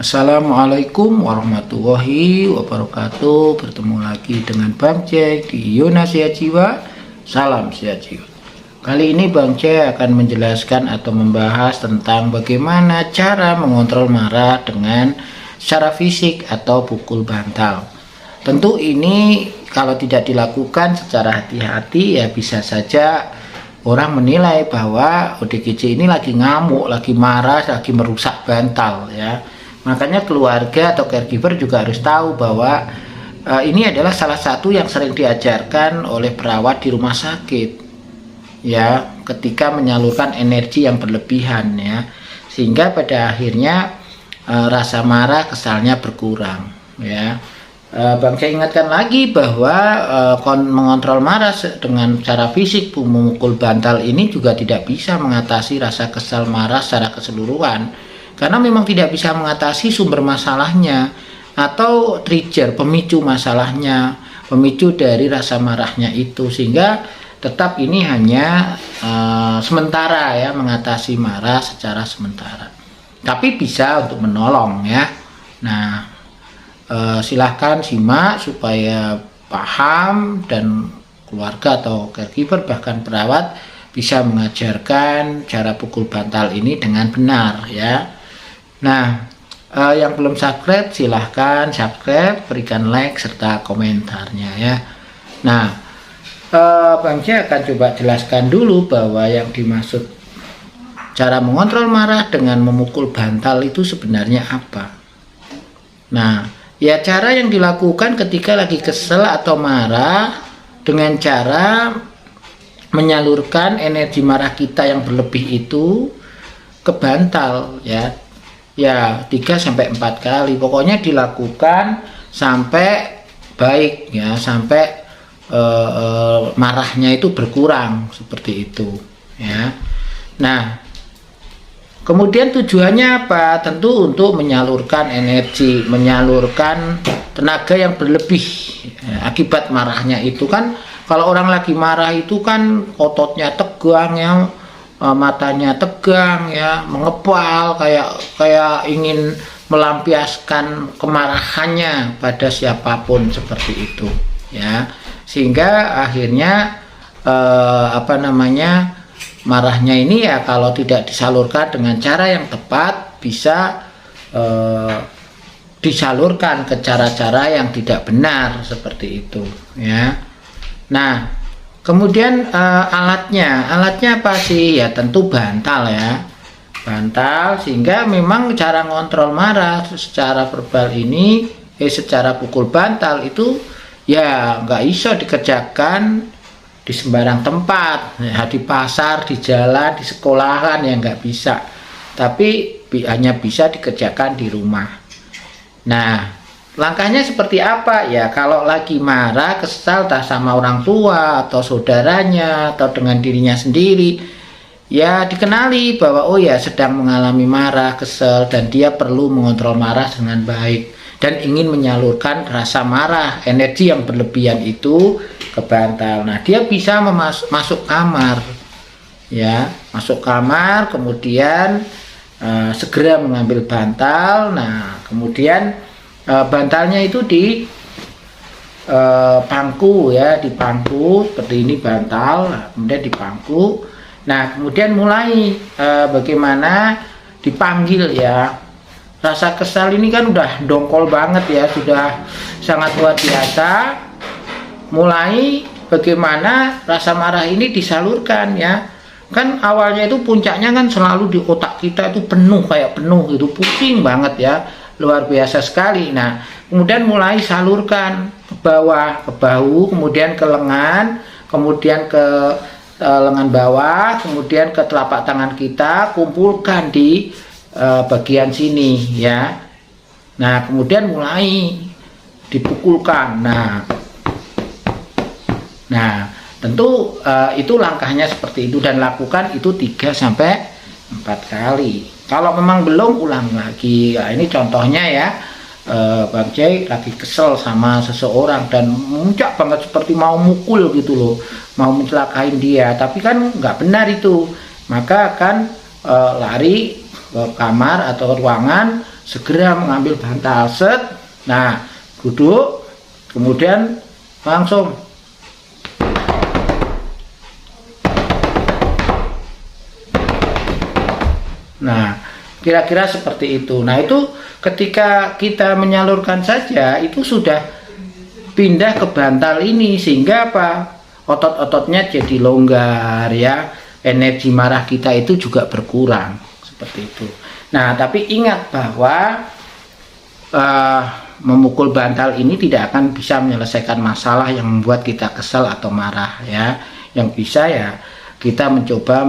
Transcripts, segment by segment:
Assalamualaikum warahmatullahi wabarakatuh. Bertemu lagi dengan Bang C di Yona Sehat Jiwa. Salam sehat jiwa. Kali ini Bang C akan menjelaskan atau membahas tentang bagaimana cara mengontrol marah dengan secara fisik atau pukul bantal. Tentu ini kalau tidak dilakukan secara hati-hati ya bisa saja orang menilai bahwa ODGJ ini lagi ngamuk, lagi marah, lagi merusak bantal ya. Makanya keluarga atau caregiver juga harus tahu bahwa ini adalah salah satu yang sering diajarkan oleh perawat di rumah sakit ya, ketika menyalurkan energi yang berlebihan ya, sehingga pada akhirnya rasa marah kesalnya berkurang ya. Bang saya ingatkan lagi bahwa mengontrol marah dengan cara fisik memukul bantal ini juga tidak bisa mengatasi rasa kesal marah secara keseluruhan, karena memang tidak bisa mengatasi sumber masalahnya atau trigger, pemicu masalahnya, pemicu dari rasa marahnya itu, sehingga tetap ini hanya sementara ya, mengatasi marah secara sementara, tapi bisa untuk menolong ya. Nah, silahkan simak supaya paham dan keluarga atau caregiver bahkan perawat bisa mengajarkan cara pukul bantal ini dengan benar ya. Nah, yang belum subscribe silahkan subscribe, berikan like serta komentarnya ya. Nah, Bang C akan coba jelaskan dulu bahwa yang dimaksud cara mengontrol marah dengan memukul bantal itu sebenarnya apa. Nah, ya cara yang dilakukan ketika lagi kesel atau marah dengan cara menyalurkan energi marah kita yang berlebih itu ke bantal ya. Ya 3-4 kali pokoknya dilakukan sampai baik ya, sampai marahnya itu berkurang seperti itu ya. Nah, kemudian tujuannya apa? Tentu untuk menyalurkan energi, menyalurkan tenaga yang berlebih ya, akibat marahnya itu kan. Kalau orang lagi marah itu kan ototnya tegang ya, matanya tegang ya, mengepal, kayak ingin melampiaskan kemarahannya pada siapapun seperti itu ya, sehingga akhirnya marahnya ini ya kalau tidak disalurkan dengan cara yang tepat bisa disalurkan ke cara-cara yang tidak benar seperti itu ya. Nah, kemudian alatnya apa sih? Ya tentu bantal ya, bantal, sehingga memang cara ngontrol marah secara verbal ini, secara pukul bantal itu ya nggak bisa dikerjakan di sembarang tempat ya, di pasar, di jalan, di sekolahan ya nggak bisa, tapi hanya bisa dikerjakan di rumah. Nah, langkahnya seperti apa ya? Kalau lagi marah, kesal tak sama orang tua atau saudaranya atau dengan dirinya sendiri, ya dikenali bahwa oh ya sedang mengalami marah, kesal, dan dia perlu mengontrol marah dengan baik dan ingin menyalurkan rasa marah, energi yang berlebihan itu ke bantal. Nah, dia bisa masuk kamar ya, masuk kamar, kemudian segera mengambil bantal. Nah, kemudian bantalnya itu di pangku ya, di pangku seperti ini bantal. Nah, kemudian di pangku. Nah, kemudian mulai bagaimana dipanggil ya. Rasa kesal ini kan udah dongkol banget ya, sudah sangat luar biasa. Mulai bagaimana rasa marah ini disalurkan ya. Kan awalnya itu puncaknya kan selalu di otak kita itu penuh, kayak penuh gitu, pusing banget ya, luar biasa sekali. Nah, kemudian mulai salurkan ke bawah, ke bahu, kemudian ke lengan, kemudian ke lengan bawah, kemudian ke telapak tangan kita, kumpulkan di bagian sini ya. Nah, kemudian mulai dipukulkan. Nah, tentu itu langkahnya seperti itu, dan lakukan itu 3-4 kali. Kalau memang belum, ulang lagi. Nah, ini contohnya ya, Bang C lagi kesel sama seseorang dan muncak banget seperti mau mukul gitu loh, mau mencelakain dia, tapi kan nggak benar itu. Maka akan lari ke kamar atau ruangan segera mengambil bantal, set. Nah, duduk, kemudian langsung nah, kira-kira seperti itu. Nah, itu ketika kita menyalurkan saja itu sudah pindah ke bantal ini, sehingga apa? Otot-ototnya jadi longgar ya. Energi marah kita itu juga berkurang seperti itu. Nah, tapi ingat bahwa memukul bantal ini tidak akan bisa menyelesaikan masalah yang membuat kita kesal atau marah ya. Yang bisa ya kita mencoba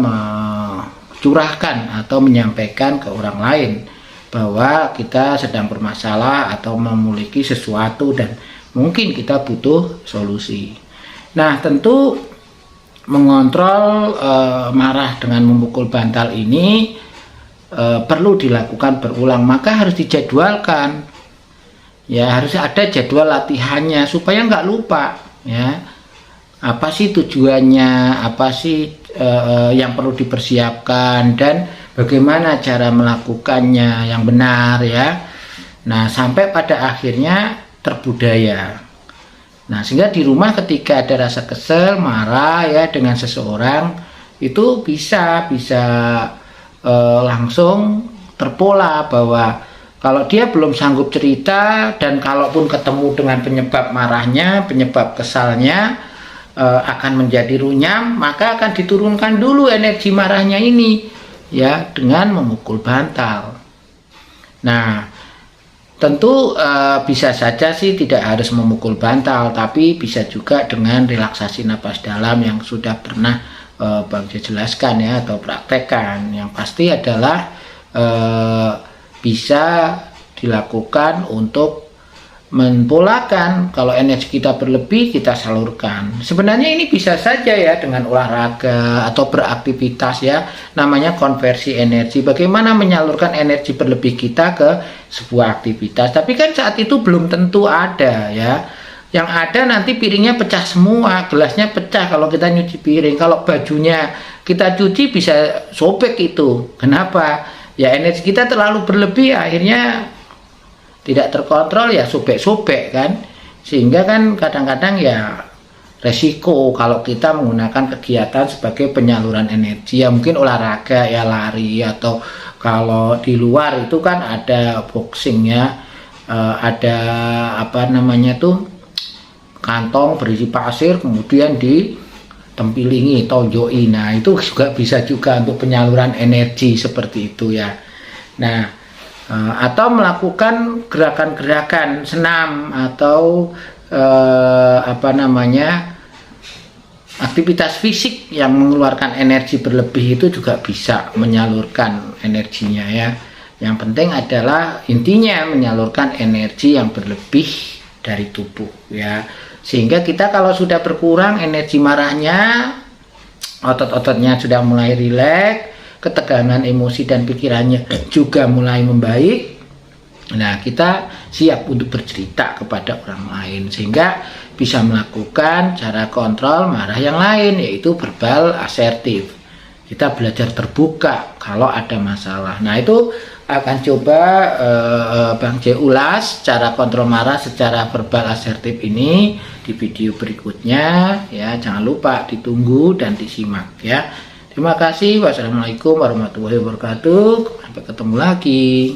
curahkan atau menyampaikan ke orang lain bahwa kita sedang bermasalah atau memiliki sesuatu dan mungkin kita butuh solusi. Nah, tentu mengontrol marah dengan memukul bantal ini perlu dilakukan berulang, maka harus dijadwalkan ya, harus ada jadwal latihannya supaya nggak lupa ya. Apa sih tujuannya, apa sih yang perlu dipersiapkan, dan bagaimana cara melakukannya yang benar ya. Nah, sampai pada akhirnya terbudaya. Nah, sehingga di rumah ketika ada rasa kesel, marah ya dengan seseorang, itu bisa langsung terpola bahwa kalau dia belum sanggup cerita, dan kalaupun ketemu dengan penyebab marahnya, penyebab kesalnya akan menjadi runyam, maka akan diturunkan dulu energi marahnya ini ya dengan memukul bantal. Nah, tentu bisa saja sih tidak harus memukul bantal, tapi bisa juga dengan relaksasi napas dalam yang sudah pernah Bang J jelaskan ya, atau praktekkan. Yang pasti adalah bisa dilakukan untuk mempolakan. Kalau energi kita berlebih, kita salurkan. Sebenarnya ini bisa saja ya dengan olahraga atau beraktivitas ya, namanya konversi energi. Bagaimana menyalurkan energi berlebih kita ke sebuah aktivitas. Tapi kan saat itu belum tentu ada ya. Yang ada nanti piringnya pecah semua, gelasnya pecah kalau kita nyuci piring. Kalau bajunya kita cuci bisa sobek itu. Kenapa? Ya energi kita terlalu berlebih, akhirnya tidak terkontrol ya sobek-sobek kan, sehingga kan kadang-kadang ya resiko kalau kita menggunakan kegiatan sebagai penyaluran energi ya, mungkin olahraga ya, lari, atau kalau di luar itu kan ada boxing ya, ada apa namanya tuh, kantong berisi pasir kemudian ditempilingi, tonjoki. Nah, itu juga bisa juga untuk penyaluran energi seperti itu ya. Nah, atau melakukan gerakan-gerakan senam atau apa namanya, aktivitas fisik yang mengeluarkan energi berlebih, itu juga bisa menyalurkan energinya ya. Yang penting adalah intinya menyalurkan energi yang berlebih dari tubuh ya, sehingga kita kalau sudah berkurang energi marahnya, otot-ototnya sudah mulai rileks, ketegangan emosi dan pikirannya juga mulai membaik. Nah, kita siap untuk bercerita kepada orang lain, sehingga bisa melakukan cara kontrol marah yang lain, yaitu verbal asertif. Kita belajar terbuka kalau ada masalah. Nah, itu akan coba Bang J ulas cara kontrol marah secara verbal asertif ini di video berikutnya ya. Jangan lupa ditunggu dan disimak ya. Terima kasih. Wassalamualaikum warahmatullahi wabarakatuh. Sampai ketemu lagi.